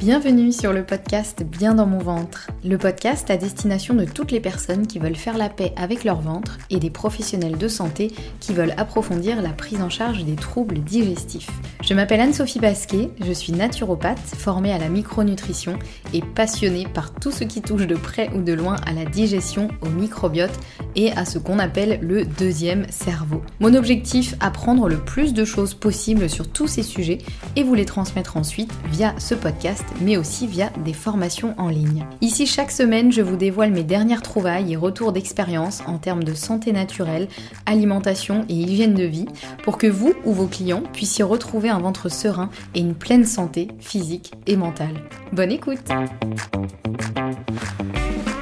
Bienvenue sur le podcast Bien dans mon ventre, le podcast à destination de toutes les personnes qui veulent faire la paix avec leur ventre et des professionnels de santé qui veulent approfondir la prise en charge des troubles digestifs. Je m'appelle Anne-Sophie Basquet, je suis naturopathe, formée à la micronutrition et passionnée par tout ce qui touche de près ou de loin à la digestion, au microbiote et à ce qu'on appelle le deuxième cerveau. Mon objectif, apprendre le plus de choses possibles sur tous ces sujets et vous les transmettre ensuite via ce podcast, mais aussi via des formations en ligne. Ici, chaque semaine, je vous dévoile mes dernières trouvailles et retours d'expérience en termes de santé naturelle, alimentation et hygiène de vie, pour que vous ou vos clients puissiez retrouver un ventre serein et une pleine santé physique et mentale. Bonne écoute!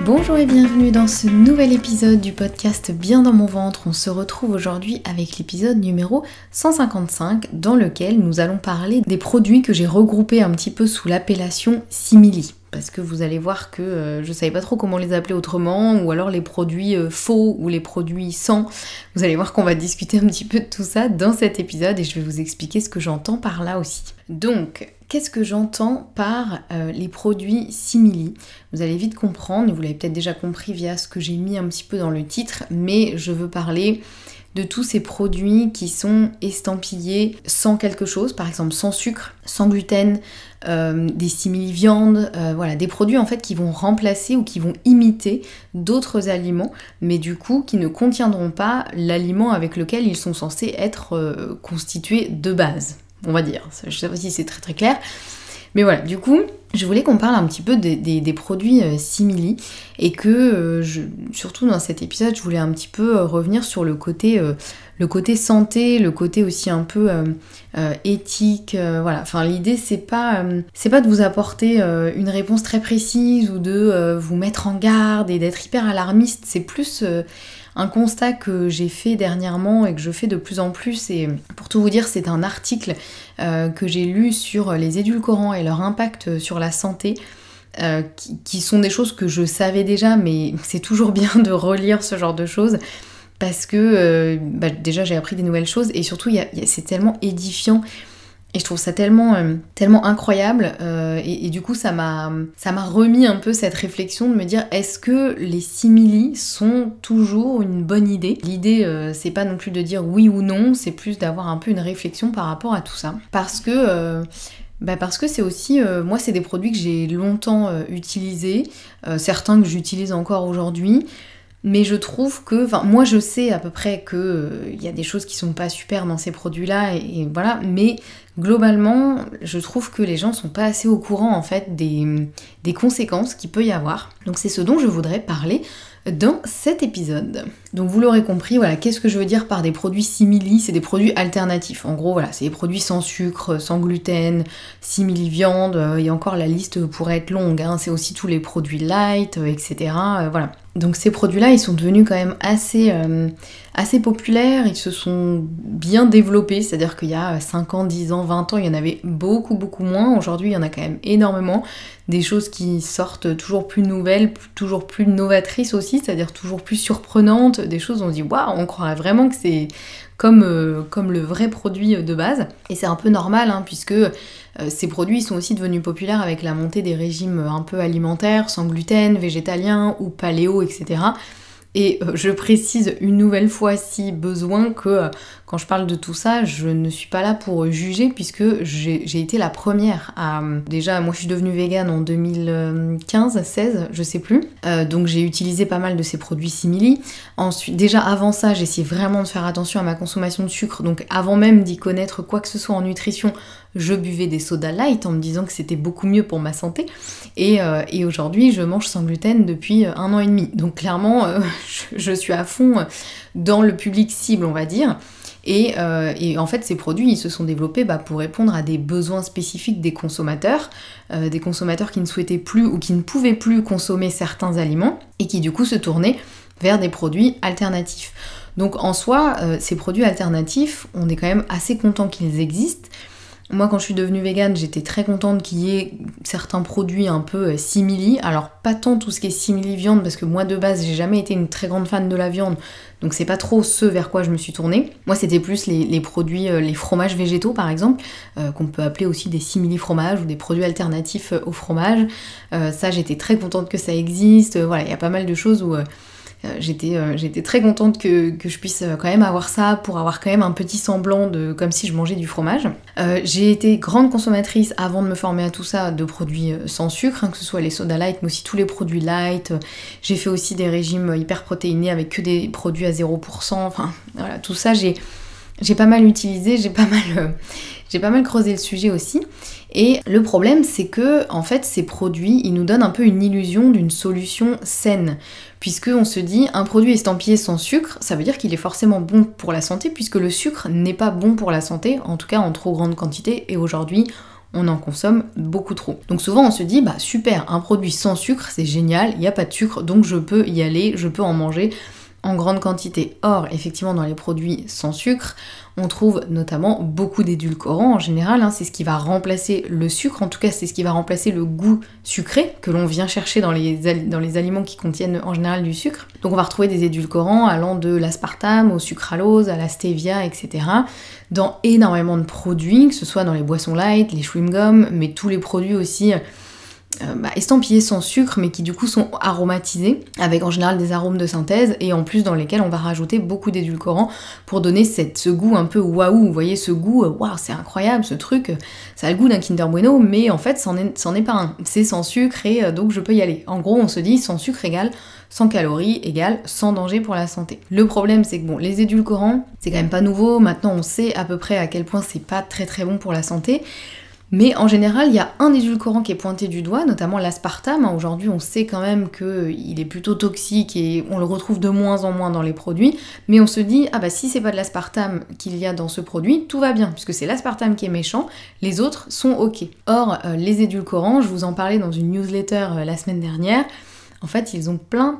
Bonjour et bienvenue dans ce nouvel épisode du podcast Bien dans mon ventre. On se retrouve aujourd'hui avec l'épisode numéro 155 dans lequel nous allons parler des produits que j'ai regroupés un petit peu sous l'appellation simili. Parce que vous allez voir que je savais pas trop comment les appeler autrement, ou alors les produits faux ou les produits sans. Vous allez voir qu'on va discuter un petit peu de tout ça dans cet épisode et je vais vous expliquer ce que j'entends par là aussi. Donc, qu'est-ce que j'entends par les produits simili ? Vous allez vite comprendre, et vous l'avez peut-être déjà compris via ce que j'ai mis un petit peu dans le titre, mais je veux parler de tous ces produits qui sont estampillés sans quelque chose, par exemple sans sucre, sans gluten, des simili-viandes, voilà, des produits en fait qui vont remplacer ou qui vont imiter d'autres aliments, mais du coup qui ne contiendront pas l'aliment avec lequel ils sont censés être constitués de base, on va dire. Je sais pas si c'est très très clair. Mais voilà, du coup, je voulais qu'on parle un petit peu des produits simili et que, surtout dans cet épisode, je voulais un petit peu revenir sur le côté santé, le côté aussi un peu éthique, voilà. Enfin, l'idée, c'est pas de vous apporter une réponse très précise ou de vous mettre en garde et d'être hyper alarmiste, c'est plus un constat que j'ai fait dernièrement et que je fais de plus en plus, et pour tout vous dire, c'est un article que j'ai lu sur les édulcorants et leur impact sur la santé, qui sont des choses que je savais déjà, mais c'est toujours bien de relire ce genre de choses, parce que déjà j'ai appris des nouvelles choses, et surtout c'est tellement édifiant. Et je trouve ça tellement incroyable, et du coup ça m'a remis un peu cette réflexion de me dire, est-ce que les simili sont toujours une bonne idée ? L'idée c'est pas non plus de dire oui ou non, c'est plus d'avoir un peu une réflexion par rapport à tout ça. Parce que c'est aussi, moi c'est des produits que j'ai longtemps utilisés, certains que j'utilise encore aujourd'hui. Mais je trouve que, moi je sais à peu près qu'il y a des choses qui sont pas super dans ces produits-là, et voilà, mais globalement, je trouve que les gens sont pas assez au courant en fait des conséquences qu'il peut y avoir. Donc c'est ce dont je voudrais parler dans cet épisode. Donc vous l'aurez compris, voilà, qu'est-ce que je veux dire par des produits simili ? C'est des produits alternatifs. En gros, voilà, c'est des produits sans sucre, sans gluten, simili-viande, et encore la liste pourrait être longue, hein. C'est aussi tous les produits light, etc. Voilà. Donc ces produits-là, ils sont devenus quand même assez populaires, ils se sont bien développés, c'est-à-dire qu'il y a 5 ans, 10 ans, 20 ans, il y en avait beaucoup moins. Aujourd'hui, il y en a quand même énormément. Des choses qui sortent toujours plus nouvelles, toujours plus novatrices aussi, c'est-à-dire toujours plus surprenantes, des choses où on se dit waouh, on croirait vraiment que c'est comme le vrai produit de base. Et c'est un peu normal, hein, puisque ces produits sont aussi devenus populaires avec la montée des régimes un peu alimentaires, sans gluten, végétaliens ou paléo, etc. Et je précise une nouvelle fois si besoin que quand je parle de tout ça, je ne suis pas là pour juger, puisque j'ai été la première à... Déjà, moi je suis devenue végane en 2015, 16, je sais plus. Donc j'ai utilisé pas mal de ces produits simili. Ensuite, déjà avant ça, j'ai essayé vraiment de faire attention à ma consommation de sucre. Donc avant même d'y connaître quoi que ce soit en nutrition, je buvais des sodas light en me disant que c'était beaucoup mieux pour ma santé. Et aujourd'hui, je mange sans gluten depuis 1 an et demi. Donc clairement, je suis à fond dans le public cible, on va dire. Et en fait, ces produits, ils se sont développés pour répondre à des besoins spécifiques des consommateurs qui ne souhaitaient plus ou qui ne pouvaient plus consommer certains aliments, et qui du coup se tournaient vers des produits alternatifs. Donc en soi, ces produits alternatifs, on est quand même assez content qu'ils existent. Moi quand je suis devenue végane, j'étais très contente qu'il y ait certains produits un peu simili. Alors pas tant tout ce qui est simili viande, parce que moi de base j'ai jamais été une très grande fan de la viande, donc c'est pas trop ce vers quoi je me suis tournée. Moi c'était plus les produits, les fromages végétaux par exemple, qu'on peut appeler aussi des simili fromages ou des produits alternatifs au fromage. Ça j'étais très contente que ça existe. Voilà, il y a pas mal de choses où j'étais très contente que je puisse quand même avoir ça pour avoir quand même un petit semblant de comme si je mangeais du fromage. J'ai été grande consommatrice avant de me former à tout ça de produits sans sucre, que ce soit les soda light mais aussi tous les produits light. J'ai fait aussi des régimes hyper protéinés avec que des produits à 0%. Enfin voilà, tout ça j'ai pas mal utilisé, j'ai pas mal creusé le sujet aussi. Et le problème, c'est que, en fait, ces produits, ils nous donnent un peu une illusion d'une solution saine. Puisqu'on se dit, un produit estampillé sans sucre, ça veut dire qu'il est forcément bon pour la santé, puisque le sucre n'est pas bon pour la santé, en tout cas en trop grande quantité, et aujourd'hui, on en consomme beaucoup trop. Donc souvent on se dit, bah super, un produit sans sucre, c'est génial, il n'y a pas de sucre, donc je peux y aller, je peux en manger en grande quantité. Or, effectivement, dans les produits sans sucre, on trouve notamment beaucoup d'édulcorants en général, c'est ce qui va remplacer le sucre, en tout cas c'est ce qui va remplacer le goût sucré que l'on vient chercher dans les aliments qui contiennent en général du sucre. Donc on va retrouver des édulcorants allant de l'aspartame au sucralose, à la stevia, etc. dans énormément de produits, que ce soit dans les boissons light, les chewing-gums, mais tous les produits aussi estampillés sans sucre mais qui du coup sont aromatisés avec en général des arômes de synthèse et en plus dans lesquels on va rajouter beaucoup d'édulcorants pour donner ce goût un peu waouh, vous voyez ce goût, waouh c'est incroyable ce truc, ça a le goût d'un Kinder Bueno mais en fait c'en est pas un, c'est sans sucre et donc je peux y aller. En gros on se dit sans sucre égale sans calories égale sans danger pour la santé. Le problème c'est que bon, les édulcorants c'est quand même pas nouveau, maintenant on sait à peu près à quel point c'est pas très très bon pour la santé. Mais en général, il y a un édulcorant qui est pointé du doigt, notamment l'aspartame. Aujourd'hui, on sait quand même qu'il est plutôt toxique et on le retrouve de moins en moins dans les produits. Mais on se dit, ah bah si c'est pas de l'aspartame qu'il y a dans ce produit, tout va bien, puisque c'est l'aspartame qui est méchant, les autres sont ok. Or, les édulcorants, je vous en parlais dans une newsletter la semaine dernière, en fait, ils ont plein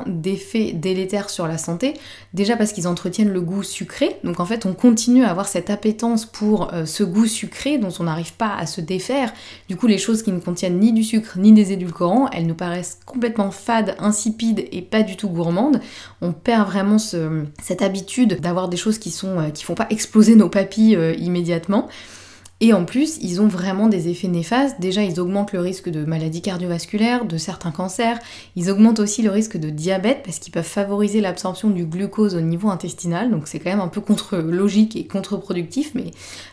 d'effets délétères sur la santé. Déjà parce qu'ils entretiennent le goût sucré. Donc en fait, on continue à avoir cette appétence pour ce goût sucré dont on n'arrive pas à se défaire. Du coup, les choses qui ne contiennent ni du sucre ni des édulcorants, elles nous paraissent complètement fades, insipides et pas du tout gourmandes. On perd vraiment cette habitude d'avoir des choses qui font pas exploser nos papilles immédiatement. Et en plus, ils ont vraiment des effets néfastes. Déjà, ils augmentent le risque de maladies cardiovasculaires, de certains cancers. Ils augmentent aussi le risque de diabète parce qu'ils peuvent favoriser l'absorption du glucose au niveau intestinal. Donc c'est quand même un peu contre-logique et contre-productif, mais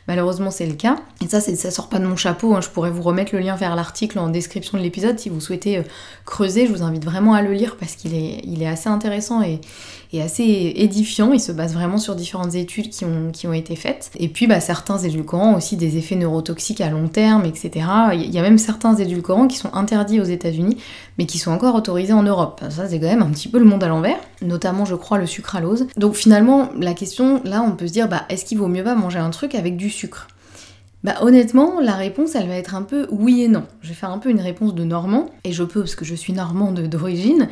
malheureusement c'est le cas. Et ça sort pas de mon chapeau. Je pourrais vous remettre le lien vers l'article en description de l'épisode si vous souhaitez creuser. Je vous invite vraiment à le lire parce qu'il est assez intéressant et assez édifiant. Il se base vraiment sur différentes études qui ont été faites. Et puis certains édulcorants ont aussi des effets neurotoxiques à long terme, etc. Il y a même certains édulcorants qui sont interdits aux États-Unis, mais qui sont encore autorisés en Europe. Ça, c'est quand même un petit peu le monde à l'envers, notamment, je crois, le sucralose. Donc finalement, la question, là, on peut se dire, est-ce qu'il vaut mieux pas manger un truc avec du sucre ? Honnêtement, la réponse, elle va être un peu oui et non. Je vais faire un peu une réponse de normand, et je peux parce que je suis normande d'origine.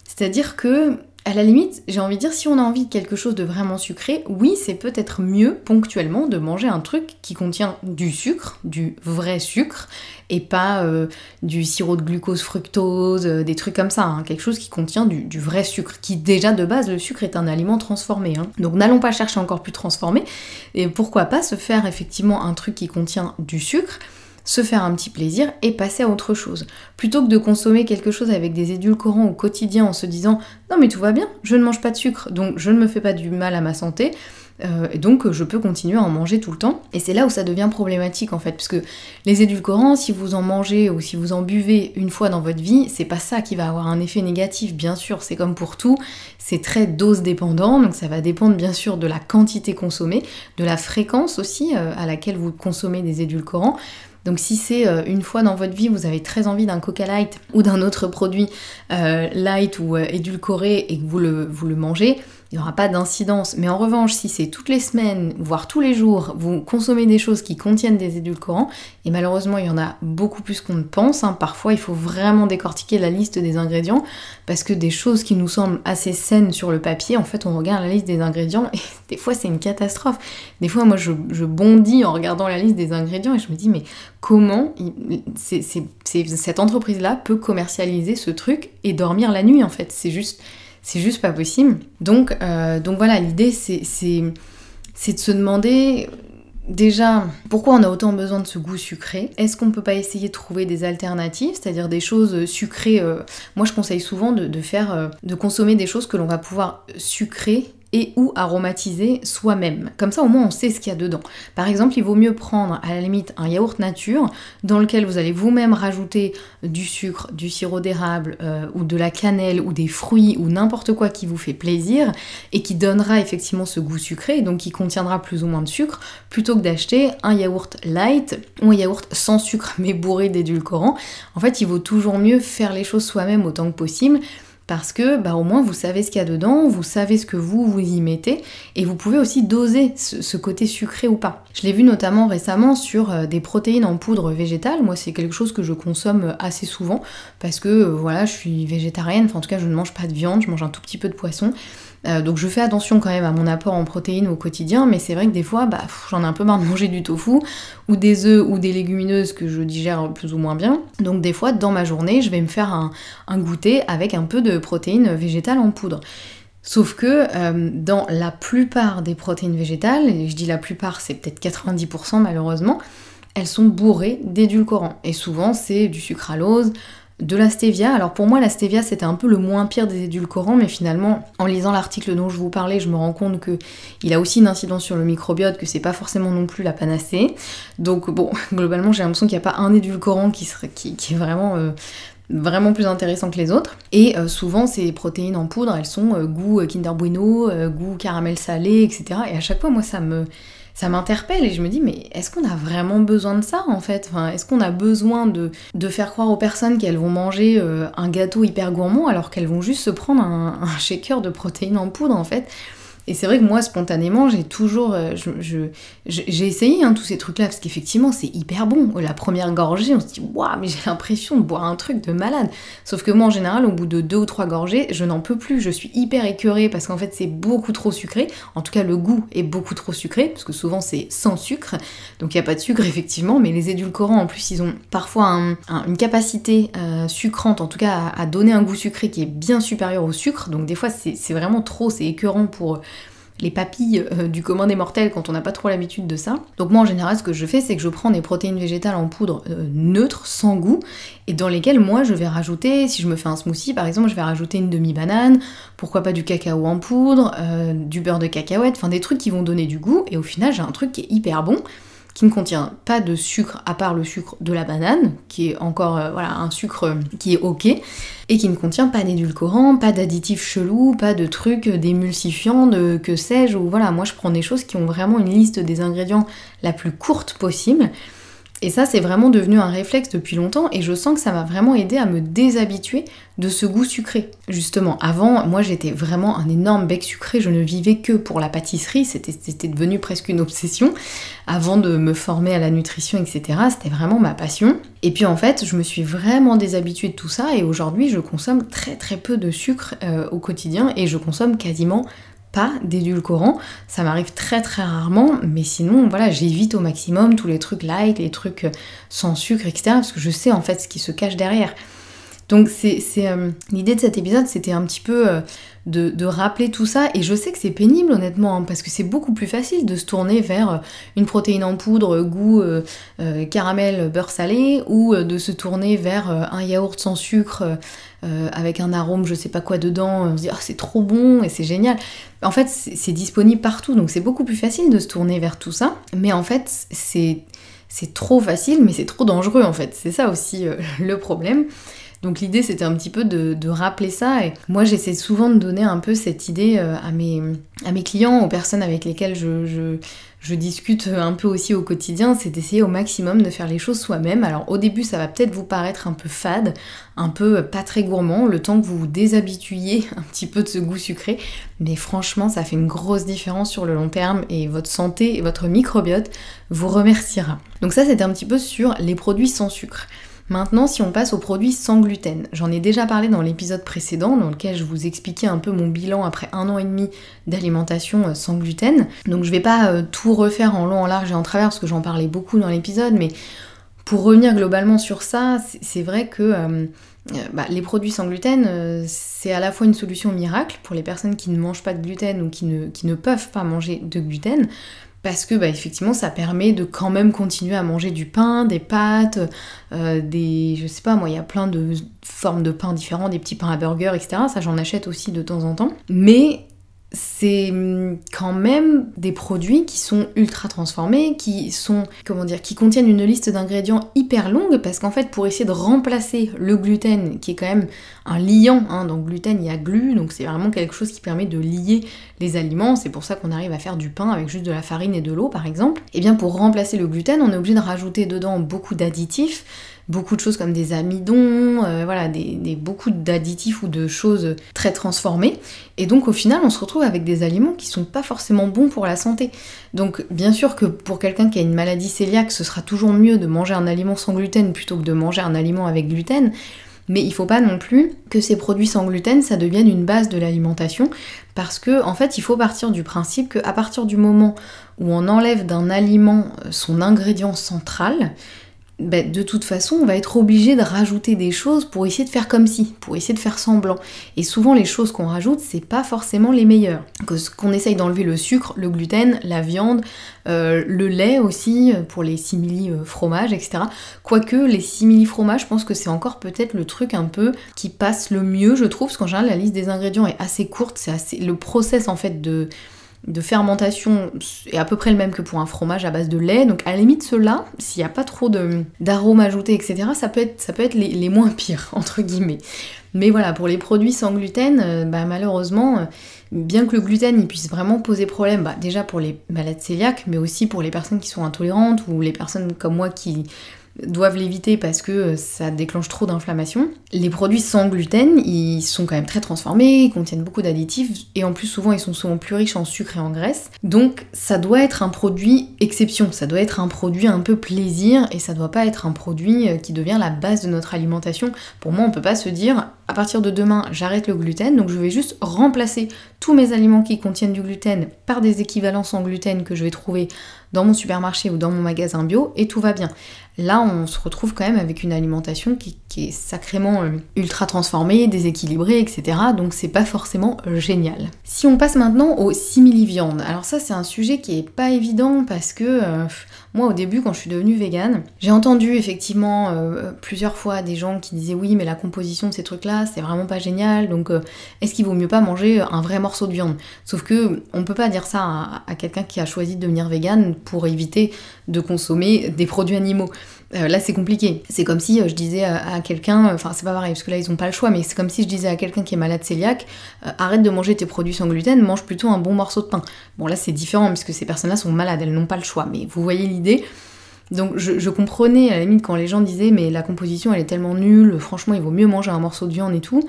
C'est-à-dire que à la limite, j'ai envie de dire, si on a envie de quelque chose de vraiment sucré, oui, c'est peut-être mieux, ponctuellement, de manger un truc qui contient du sucre, du vrai sucre, et pas du sirop de glucose fructose, des trucs comme ça, quelque chose qui contient du vrai sucre, qui déjà, de base, le sucre est un aliment transformé. Donc n'allons pas chercher encore plus transformé, et pourquoi pas se faire effectivement un truc qui contient du sucre, se faire un petit plaisir et passer à autre chose. Plutôt que de consommer quelque chose avec des édulcorants au quotidien en se disant « Non mais tout va bien, je ne mange pas de sucre, donc je ne me fais pas du mal à ma santé, et donc je peux continuer à en manger tout le temps. » Et c'est là où ça devient problématique en fait, parce que les édulcorants, si vous en mangez ou si vous en buvez une fois dans votre vie, c'est pas ça qui va avoir un effet négatif, bien sûr, c'est comme pour tout, c'est très dose dépendant, donc ça va dépendre bien sûr de la quantité consommée, de la fréquence aussi à laquelle vous consommez des édulcorants. Donc si c'est une fois dans votre vie, vous avez très envie d'un Coca Light ou d'un autre produit light ou édulcoré et que vous le mangez, il n'y aura pas d'incidence. Mais en revanche, si c'est toutes les semaines, voire tous les jours, vous consommez des choses qui contiennent des édulcorants, et malheureusement il y en a beaucoup plus qu'on ne pense, parfois il faut vraiment décortiquer la liste des ingrédients, parce que des choses qui nous semblent assez saines sur le papier, en fait on regarde la liste des ingrédients et des fois c'est une catastrophe. Des fois moi je bondis en regardant la liste des ingrédients et je me dis mais comment cette entreprise-là peut commercialiser ce truc et dormir la nuit en fait, c'est juste pas possible. Donc voilà, l'idée c'est de se demander déjà pourquoi on a autant besoin de ce goût sucré. Est-ce qu'on peut pas essayer de trouver des alternatives, c'est-à-dire des choses sucrées. Moi je conseille souvent de consommer des choses que l'on va pouvoir sucrer et ou aromatiser soi-même. Comme ça au moins on sait ce qu'il y a dedans. Par exemple, il vaut mieux prendre à la limite un yaourt nature dans lequel vous allez vous-même rajouter du sucre, du sirop d'érable ou de la cannelle ou des fruits ou n'importe quoi qui vous fait plaisir et qui donnera effectivement ce goût sucré, donc qui contiendra plus ou moins de sucre, plutôt que d'acheter un yaourt light ou un yaourt sans sucre mais bourré d'édulcorants. En fait, il vaut toujours mieux faire les choses soi-même autant que possible, parce que au moins vous savez ce qu'il y a dedans, vous savez ce que vous y mettez, et vous pouvez aussi doser ce côté sucré ou pas. Je l'ai vu notamment récemment sur des protéines en poudre végétale. Moi c'est quelque chose que je consomme assez souvent, parce que voilà, je suis végétarienne, enfin en tout cas je ne mange pas de viande, je mange un tout petit peu de poisson. Donc je fais attention quand même à mon apport en protéines au quotidien, mais c'est vrai que des fois j'en ai un peu marre de manger du tofu ou des œufs ou des légumineuses que je digère plus ou moins bien. Donc des fois dans ma journée je vais me faire un goûter avec un peu de protéines végétales en poudre. Sauf que dans la plupart des protéines végétales, et je dis la plupart, c'est peut-être 90% malheureusement, elles sont bourrées d'édulcorants. Et souvent c'est du sucralose, de la stevia. Alors pour moi la stevia c'était un peu le moins pire des édulcorants, mais finalement en lisant l'article dont je vous parlais, je me rends compte que il a aussi une incidence sur le microbiote, que c'est pas forcément non plus la panacée. Donc bon, globalement j'ai l'impression qu'il n'y a pas un édulcorant qui est vraiment plus intéressant que les autres. Et souvent ces protéines en poudre, elles sont goût Kinder Bueno, goût caramel salé, etc. Et à chaque fois moi ça m'interpelle et je me dis mais est-ce qu'on a vraiment besoin de ça en fait ? Enfin, est-ce qu'on a besoin de faire croire aux personnes qu'elles vont manger un gâteau hyper gourmand alors qu'elles vont juste se prendre un shaker de protéines en poudre en fait ? Et c'est vrai que moi, spontanément, j'ai toujours... j'ai essayé tous ces trucs-là, parce qu'effectivement, c'est hyper bon. La première gorgée, on se dit « Waouh, mais j'ai l'impression de boire un truc de malade !» Sauf que moi, en général, au bout de 2 ou 3 gorgées, je n'en peux plus. Je suis hyper écœurée, parce qu'en fait, c'est beaucoup trop sucré. En tout cas, le goût est beaucoup trop sucré, parce que souvent, c'est sans sucre. Donc, il n'y a pas de sucre, effectivement. Mais les édulcorants, en plus, ils ont parfois une capacité sucrante, en tout cas, à donner un goût sucré qui est bien supérieur au sucre. Donc, des fois, c'est vraiment trop, c'est écœurant pour les papilles du commun des mortels quand on n'a pas trop l'habitude de ça. Donc moi en général ce que je fais c'est que je prends des protéines végétales en poudre neutres, sans goût, et dans lesquelles moi je vais rajouter, si je me fais un smoothie par exemple, je vais rajouter une demi-banane, pourquoi pas du cacao en poudre, du beurre de cacahuète, enfin des trucs qui vont donner du goût, et au final j'ai un truc qui est hyper bon, qui ne contient pas de sucre à part le sucre de la banane, qui est encore un sucre qui est ok, et qui ne contient pas d'édulcorants, pas d'additifs chelous, pas de trucs d'émulsifiants, de que sais-je, ou voilà, moi je prends des choses qui ont vraiment une liste des ingrédients la plus courte possible. Et ça, c'est vraiment devenu un réflexe depuis longtemps, et je sens que ça m'a vraiment aidé à me déshabituer de ce goût sucré. Justement, avant, moi j'étais vraiment un énorme bec sucré, je ne vivais que pour la pâtisserie, c'était devenu presque une obsession. Avant de me former à la nutrition, etc., c'était vraiment ma passion. Et puis en fait, je me suis vraiment déshabituée de tout ça, et aujourd'hui, je consomme très très peu de sucre au quotidien, et je consomme quasiment pas d'édulcorants, ça m'arrive très très rarement, mais sinon voilà, j'évite au maximum tous les trucs light, les trucs sans sucre, etc., parce que je sais en fait ce qui se cache derrière. Donc l'idée de cet épisode, c'était un petit peu de rappeler tout ça, et je sais que c'est pénible honnêtement, parce que c'est beaucoup plus facile de se tourner vers une protéine en poudre goût caramel beurre salé, ou de se tourner vers un yaourt sans sucre avec un arôme je sais pas quoi dedans, on se dit c'est trop bon et c'est génial. En fait c'est disponible partout, donc c'est beaucoup plus facile de se tourner vers tout ça, mais en fait c'est trop facile, mais c'est trop dangereux en fait, c'est ça aussi le problème. Donc l'idée c'était un petit peu de rappeler ça, et moi j'essaie souvent de donner un peu cette idée à mes clients, aux personnes avec lesquelles je discute un peu aussi au quotidien, c'est d'essayer au maximum de faire les choses soi-même. Alors au début ça va peut-être vous paraître un peu fade, un peu pas très gourmand, le temps que vous vous déshabituiez un petit peu de ce goût sucré, mais franchement ça fait une grosse différence sur le long terme et votre santé et votre microbiote vous remerciera. Donc ça c'était un petit peu sur les produits sans sucre. Maintenant, si on passe aux produits sans gluten, j'en ai déjà parlé dans l'épisode précédent dans lequel je vous expliquais un peu mon bilan après 1 an et demi d'alimentation sans gluten. Donc je vais pas tout refaire en long, en large et en travers parce que j'en parlais beaucoup dans l'épisode, mais pour revenir globalement sur ça, c'est vrai que les produits sans gluten, c'est à la fois une solution miracle pour les personnes qui ne mangent pas de gluten ou qui ne peuvent pas manger de gluten, parce que effectivement ça permet de quand même continuer à manger du pain, des pâtes, je sais pas moi, il y a plein de formes de pain différents, des petits pains à burger, etc. Ça j'en achète aussi de temps en temps. Mais c'est quand même des produits qui sont ultra transformés, qui contiennent une liste d'ingrédients hyper longue, parce qu'en fait pour essayer de remplacer le gluten, qui est quand même un liant, dans le gluten il y a glu, donc c'est vraiment quelque chose qui permet de lier les aliments, c'est pour ça qu'on arrive à faire du pain avec juste de la farine et de l'eau par exemple. Et bien pour remplacer le gluten, on est obligé de rajouter dedans beaucoup d'additifs, beaucoup de choses comme des amidons, beaucoup d'additifs ou de choses très transformées. Et donc au final, on se retrouve avec des aliments qui sont pas forcément bons pour la santé. Donc bien sûr que pour quelqu'un qui a une maladie cœliaque, ce sera toujours mieux de manger un aliment sans gluten plutôt que de manger un aliment avec gluten. Mais il faut pas non plus que ces produits sans gluten, ça devienne une base de l'alimentation, parce que en fait, il faut partir du principe qu'à partir du moment où on enlève d'un aliment son ingrédient central, de toute façon, on va être obligé de rajouter des choses pour essayer de faire comme si, pour essayer de faire semblant. Et souvent, les choses qu'on rajoute, c'est pas forcément les meilleures. Qu'on essaye d'enlever le sucre, le gluten, la viande, le lait aussi, pour les simili fromages, etc. Quoique, les simili fromages, je pense que c'est encore peut-être le truc un peu qui passe le mieux, je trouve, parce qu'en général, la liste des ingrédients est assez courte, le process en fait de fermentation est à peu près le même que pour un fromage à base de lait, donc à la limite ceux-là, s'il n'y a pas trop d'arômes ajoutés, etc., ça peut être les moins pires, entre guillemets. Mais voilà, pour les produits sans gluten, malheureusement, bien que le gluten il puisse vraiment poser problème, déjà pour les malades cœliaques, mais aussi pour les personnes qui sont intolérantes, ou les personnes comme moi qui doivent l'éviter parce que ça déclenche trop d'inflammation. Les produits sans gluten, ils sont quand même très transformés, ils contiennent beaucoup d'additifs, et en plus souvent ils sont souvent plus riches en sucre et en graisse. Donc ça doit être un produit exception, ça doit être un produit un peu plaisir, et ça doit pas être un produit qui devient la base de notre alimentation. Pour moi, on peut pas se dire, à partir de demain, j'arrête le gluten, donc je vais juste remplacer tous mes aliments qui contiennent du gluten par des équivalents sans gluten que je vais trouver dans mon supermarché ou dans mon magasin bio, et tout va bien. Là, on se retrouve quand même avec une alimentation qui est sacrément ultra transformée, déséquilibrée, etc. Donc c'est pas forcément génial. Si on passe maintenant aux simili-viandes, alors ça c'est un sujet qui est pas évident parce que moi au début quand je suis devenue végane, j'ai entendu effectivement plusieurs fois des gens qui disaient oui mais la composition de ces trucs là c'est vraiment pas génial, donc est-ce qu'il vaut mieux pas manger un vrai morceau de viande? Sauf que on peut pas dire ça à quelqu'un qui a choisi de devenir végane pour éviter de consommer des produits animaux. Là c'est compliqué. C'est comme si je disais à quelqu'un, enfin c'est pas pareil parce que là ils ont pas le choix, mais c'est comme si je disais à quelqu'un qui est malade cœliaque, arrête de manger tes produits sans gluten, mange plutôt un bon morceau de pain. Bon là c'est différent puisque ces personnes-là sont malades, elles n'ont pas le choix, mais vous voyez l'idée. Donc je comprenais à la limite quand les gens disaient mais la composition elle est tellement nulle, franchement il vaut mieux manger un morceau de viande et tout.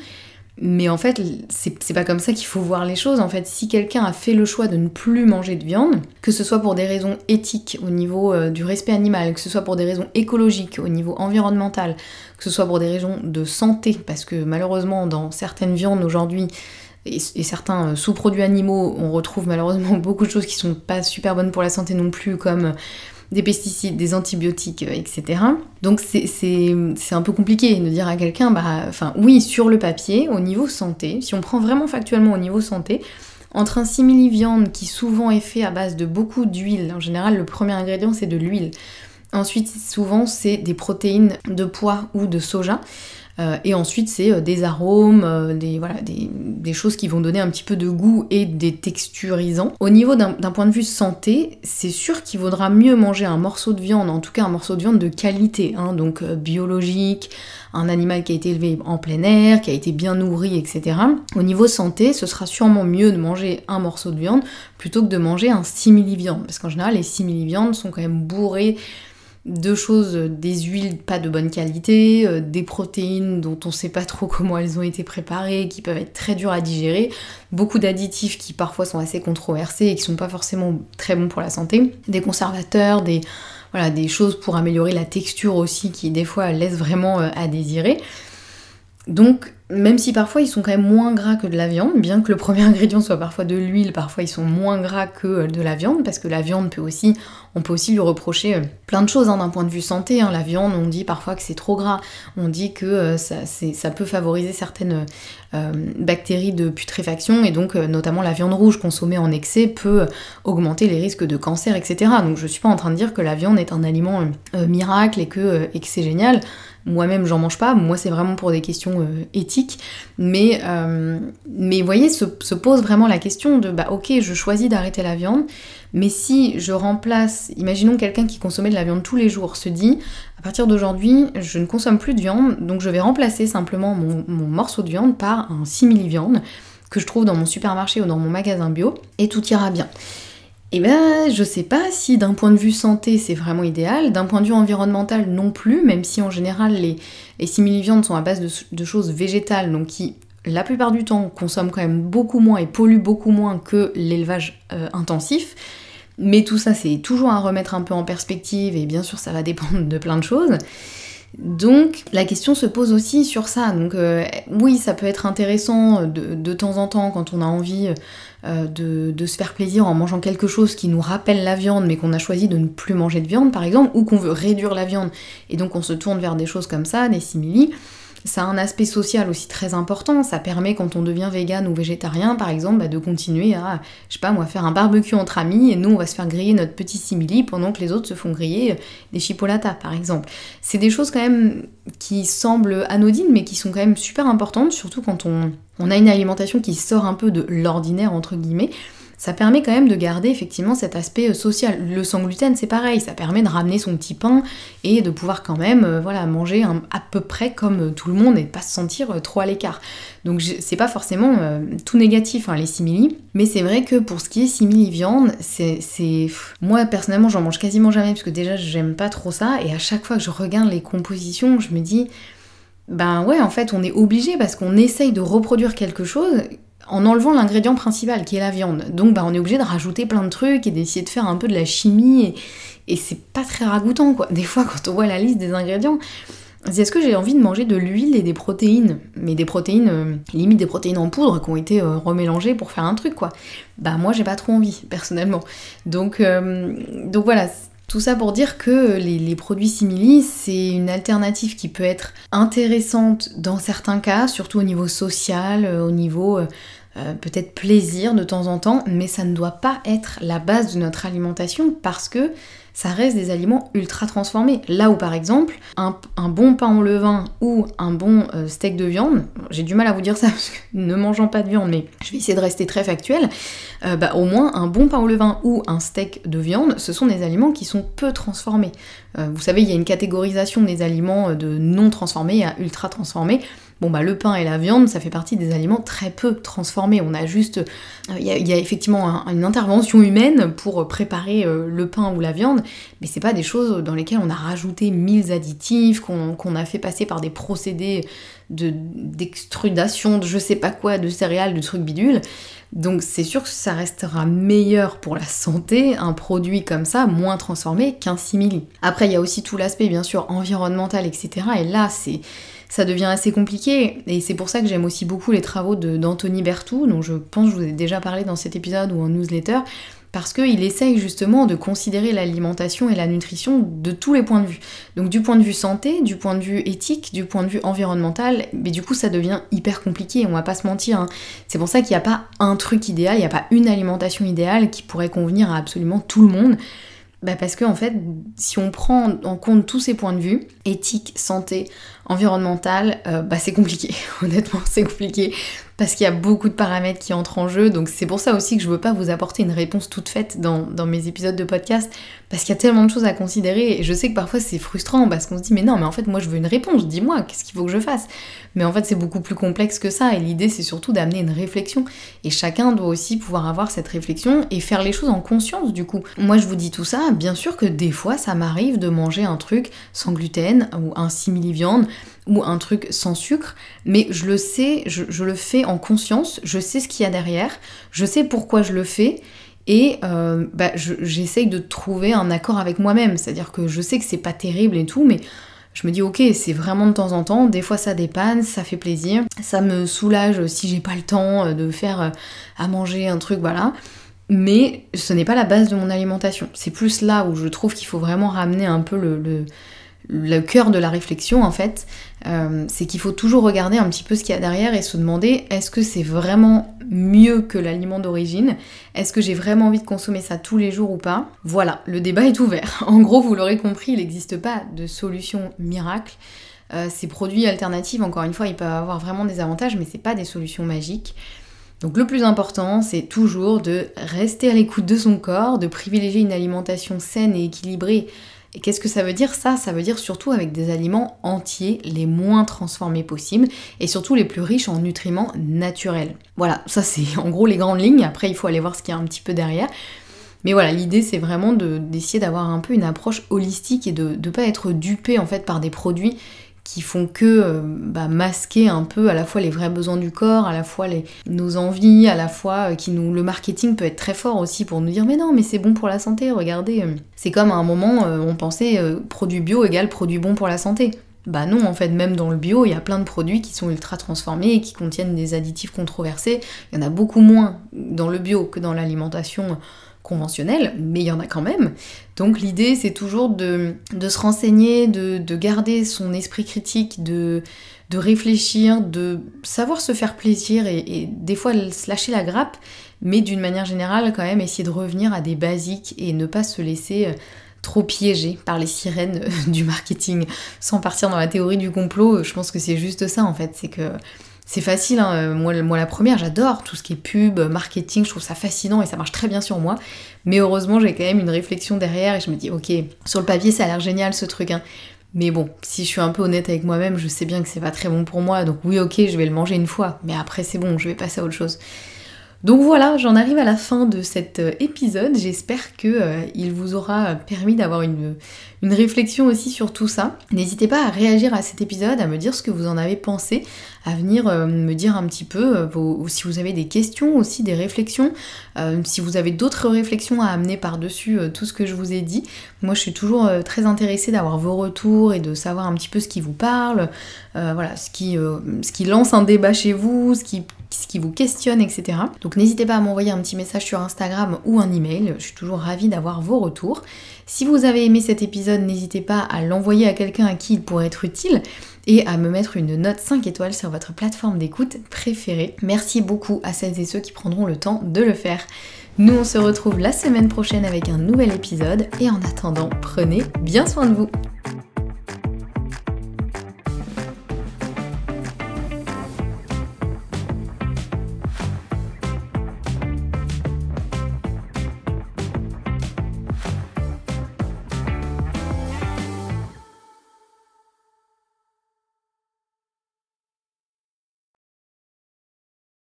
Mais en fait, c'est pas comme ça qu'il faut voir les choses. En fait, si quelqu'un a fait le choix de ne plus manger de viande, que ce soit pour des raisons éthiques au niveau du respect animal, que ce soit pour des raisons écologiques au niveau environnemental, que ce soit pour des raisons de santé, parce que malheureusement dans certaines viandes aujourd'hui et certains sous-produits animaux, on retrouve malheureusement beaucoup de choses qui sont pas super bonnes pour la santé non plus, comme des pesticides, des antibiotiques, etc. Donc c'est un peu compliqué de dire à quelqu'un, oui, sur le papier, au niveau santé, si on prend vraiment factuellement au niveau santé, entre un simili-viande qui souvent est fait à base de beaucoup d'huile, en général le premier ingrédient c'est de l'huile, ensuite souvent c'est des protéines de pois ou de soja, Et ensuite c'est des arômes, des choses qui vont donner un petit peu de goût et des texturisants. Au niveau d'un point de vue santé, c'est sûr qu'il vaudra mieux manger un morceau de viande, en tout cas un morceau de viande de qualité, donc biologique, un animal qui a été élevé en plein air, qui a été bien nourri, etc. Au niveau santé, ce sera sûrement mieux de manger un morceau de viande plutôt que de manger un simili-viande, parce qu'en général les simili-viandes sont quand même bourrées de choses, des huiles pas de bonne qualité, des protéines dont on sait pas trop comment elles ont été préparées, qui peuvent être très dures à digérer, beaucoup d'additifs qui parfois sont assez controversés et qui sont pas forcément très bons pour la santé, des conservateurs, des choses pour améliorer la texture aussi qui des fois laissent vraiment à désirer. Donc même si parfois ils sont quand même moins gras que de la viande, bien que le premier ingrédient soit parfois de l'huile, parfois ils sont moins gras que de la viande, parce que la viande on peut aussi lui reprocher plein de choses d'un point de vue santé. La viande, on dit parfois que c'est trop gras, on dit que ça peut favoriser certaines bactéries de putréfaction, et donc notamment la viande rouge consommée en excès peut augmenter les risques de cancer, etc. Donc je suis pas en train de dire que la viande est un aliment miracle et que c'est génial. Moi-même j'en mange pas, moi c'est vraiment pour des questions éthiques, mais vous voyez, se pose vraiment la question de ok, je choisis d'arrêter la viande, mais si je remplace, imaginons quelqu'un qui consommait de la viande tous les jours se dit à partir d'aujourd'hui je ne consomme plus de viande, donc je vais remplacer simplement mon morceau de viande par un simili-viande que je trouve dans mon supermarché ou dans mon magasin bio et tout ira bien. Et je sais pas si d'un point de vue santé c'est vraiment idéal, d'un point de vue environnemental non plus, même si en général les simili-viandes sont à base de choses végétales, donc qui la plupart du temps consomment quand même beaucoup moins et polluent beaucoup moins que l'élevage intensif. Mais tout ça c'est toujours à remettre un peu en perspective, et bien sûr ça va dépendre de plein de choses. Donc la question se pose aussi sur ça. Donc oui, ça peut être intéressant de temps en temps quand on a envie de se faire plaisir en mangeant quelque chose qui nous rappelle la viande, mais qu'on a choisi de ne plus manger de viande par exemple, ou qu'on veut réduire la viande et donc on se tourne vers des choses comme ça, des simili. Ça a un aspect social aussi très important, ça permet quand on devient vegan ou végétarien par exemple de continuer à, je sais pas moi, faire un barbecue entre amis et nous on va se faire griller notre petit simili pendant que les autres se font griller des chipolatas par exemple. C'est des choses quand même qui semblent anodines mais qui sont quand même super importantes, surtout quand on a une alimentation qui sort un peu de l'ordinaire entre guillemets. Ça permet quand même de garder effectivement cet aspect social. Le sans gluten c'est pareil, ça permet de ramener son petit pain et de pouvoir quand même manger à peu près comme tout le monde et de pas se sentir trop à l'écart. Donc c'est pas forcément tout négatif les simili, mais c'est vrai que pour ce qui est simili viande, moi personnellement j'en mange quasiment jamais parce que déjà j'aime pas trop ça, et à chaque fois que je regarde les compositions je me dis ouais en fait on est obligé parce qu'on essaye de reproduire quelque chose en enlevant l'ingrédient principal qui est la viande. Donc on est obligé de rajouter plein de trucs et d'essayer de faire un peu de la chimie et c'est pas très ragoûtant quoi. Des fois quand on voit la liste des ingrédients, c'est est-ce que j'ai envie de manger de l'huile et des protéines, mais des protéines, limite des protéines en poudre qui ont été remélangées pour faire un truc quoi. Moi j'ai pas trop envie personnellement. Donc voilà. Tout ça pour dire que les produits simili, c'est une alternative qui peut être intéressante dans certains cas, surtout au niveau social, au niveau peut-être plaisir de temps en temps, mais ça ne doit pas être la base de notre alimentation parce que ça reste des aliments ultra transformés. Là où par exemple, un bon pain au levain ou un bon steak de viande, j'ai du mal à vous dire ça parce que ne mangeant pas de viande, mais je vais essayer de rester très factuelle, au moins un bon pain au levain ou un steak de viande, ce sont des aliments qui sont peu transformés. Vous savez, il y a une catégorisation des aliments de non transformés à ultra transformés. Le pain et la viande, ça fait partie des aliments très peu transformés. On a juste... Il y a effectivement une intervention humaine pour préparer le pain ou la viande, mais c'est pas des choses dans lesquelles on a rajouté 1000 additifs, qu'on a fait passer par des procédés d'extrudation, de je sais pas quoi, de céréales, de trucs bidules. Donc c'est sûr que ça restera meilleur pour la santé, un produit comme ça, moins transformé qu'un simili. Après, il y a aussi tout l'aspect, bien sûr, environnemental, etc. Et là, ça devient assez compliqué, et c'est pour ça que j'aime aussi beaucoup les travaux d'Anthony Berthoud, dont je pense que je vous ai déjà parlé dans cet épisode ou en newsletter, parce qu'il essaye justement de considérer l'alimentation et la nutrition de tous les points de vue. Donc du point de vue santé, du point de vue éthique, du point de vue environnemental, mais du coup ça devient hyper compliqué, on va pas se mentir. C'est pour ça qu'il n'y a pas un truc idéal, il n'y a pas une alimentation idéale qui pourrait convenir à absolument tout le monde. Parce que en fait, si on prend en compte tous ces points de vue, éthique, santé, environnemental, c'est compliqué. Honnêtement, c'est compliqué parce qu'il y a beaucoup de paramètres qui entrent en jeu. Donc c'est pour ça aussi que je veux pas vous apporter une réponse toute faite dans mes épisodes de podcast, parce qu'il y a tellement de choses à considérer. Et je sais que parfois c'est frustrant parce qu'on se dit mais non, mais en fait moi je veux une réponse, dis-moi, qu'est-ce qu'il faut que je fasse? Mais en fait c'est beaucoup plus complexe que ça, et l'idée c'est surtout d'amener une réflexion. Et chacun doit aussi pouvoir avoir cette réflexion et faire les choses en conscience du coup. Moi je vous dis tout ça, bien sûr que des fois ça m'arrive de manger un truc sans gluten ou un simili-viande ou un truc sans sucre, mais je le sais, je le fais en conscience, je sais ce qu'il y a derrière, je sais pourquoi je le fais, et j'essaye de trouver un accord avec moi-même, c'est-à-dire que je sais que c'est pas terrible et tout, mais je me dis ok, c'est vraiment de temps en temps, des fois ça dépanne, ça fait plaisir, ça me soulage si j'ai pas le temps de faire à manger un truc, voilà. Mais ce n'est pas la base de mon alimentation. C'est plus là où je trouve qu'il faut vraiment ramener un peu le cœur de la réflexion en fait, c'est qu'il faut toujours regarder un petit peu ce qu'il y a derrière et se demander est-ce que c'est vraiment mieux que l'aliment d'origine? Est-ce que j'ai vraiment envie de consommer ça tous les jours ou pas? Voilà, le débat est ouvert. En gros, vous l'aurez compris, il n'existe pas de solution miracle. Ces produits alternatifs, encore une fois, ils peuvent avoir vraiment des avantages, mais c'est pas des solutions magiques. Donc le plus important, c'est toujours de rester à l'écoute de son corps, de privilégier une alimentation saine et équilibrée. Et qu'est-ce que ça veut dire ça? Ça veut dire surtout avec des aliments entiers, les moins transformés possibles, et surtout les plus riches en nutriments naturels. Voilà, ça c'est en gros les grandes lignes, après il faut aller voir ce qu'il y a un petit peu derrière. Mais voilà, l'idée c'est vraiment d'essayer d'avoir un peu une approche holistique et de ne pas être dupé en fait par des produits qui font que masquer un peu à la fois les vrais besoins du corps, à la fois nos envies, à la fois le marketing peut être très fort aussi pour nous dire mais non mais c'est bon pour la santé, regardez. C'est comme à un moment on pensait produit bio égale produit bon pour la santé. Bah non, en fait, même dans le bio, il y a plein de produits qui sont ultra transformés et qui contiennent des additifs controversés. Il y en a beaucoup moins dans le bio que dans l'alimentation conventionnelle, mais il y en a quand même. Donc l'idée, c'est toujours de se renseigner, de garder son esprit critique, de réfléchir, de savoir se faire plaisir et des fois se lâcher la grappe, mais d'une manière générale, quand même, essayer de revenir à des basiques et ne pas se laisser trop piégé par les sirènes du marketing. Sans partir dans la théorie du complot, je pense que c'est juste ça en fait, c'est que c'est facile, hein. Moi la première, j'adore tout ce qui est pub, marketing, je trouve ça fascinant et ça marche très bien sur moi, mais heureusement j'ai quand même une réflexion derrière et je me dis ok, sur le papier ça a l'air génial ce truc, hein. Mais bon, si je suis un peu honnête avec moi-même, je sais bien que c'est pas très bon pour moi, donc oui ok, je vais le manger une fois, mais après c'est bon, je vais passer à autre chose. Donc voilà, j'en arrive à la fin de cet épisode, j'espère qu'il vous aura permis d'avoir une réflexion aussi sur tout ça. N'hésitez pas à réagir à cet épisode, à me dire ce que vous en avez pensé, à venir me dire un petit peu si vous avez des questions aussi, des réflexions, si vous avez d'autres réflexions à amener par-dessus tout ce que je vous ai dit. Moi je suis toujours très intéressée d'avoir vos retours et de savoir un petit peu ce qui vous parle, voilà, ce qui lance un débat chez vous, ce qui vous questionne, etc. Donc n'hésitez pas à m'envoyer un petit message sur Instagram ou un email, je suis toujours ravie d'avoir vos retours. Si vous avez aimé cet épisode, n'hésitez pas à l'envoyer à quelqu'un à qui il pourrait être utile et à me mettre une note 5 étoiles sur votre plateforme d'écoute préférée. Merci beaucoup à celles et ceux qui prendront le temps de le faire. Nous on se retrouve la semaine prochaine avec un nouvel épisode et en attendant, prenez bien soin de vous.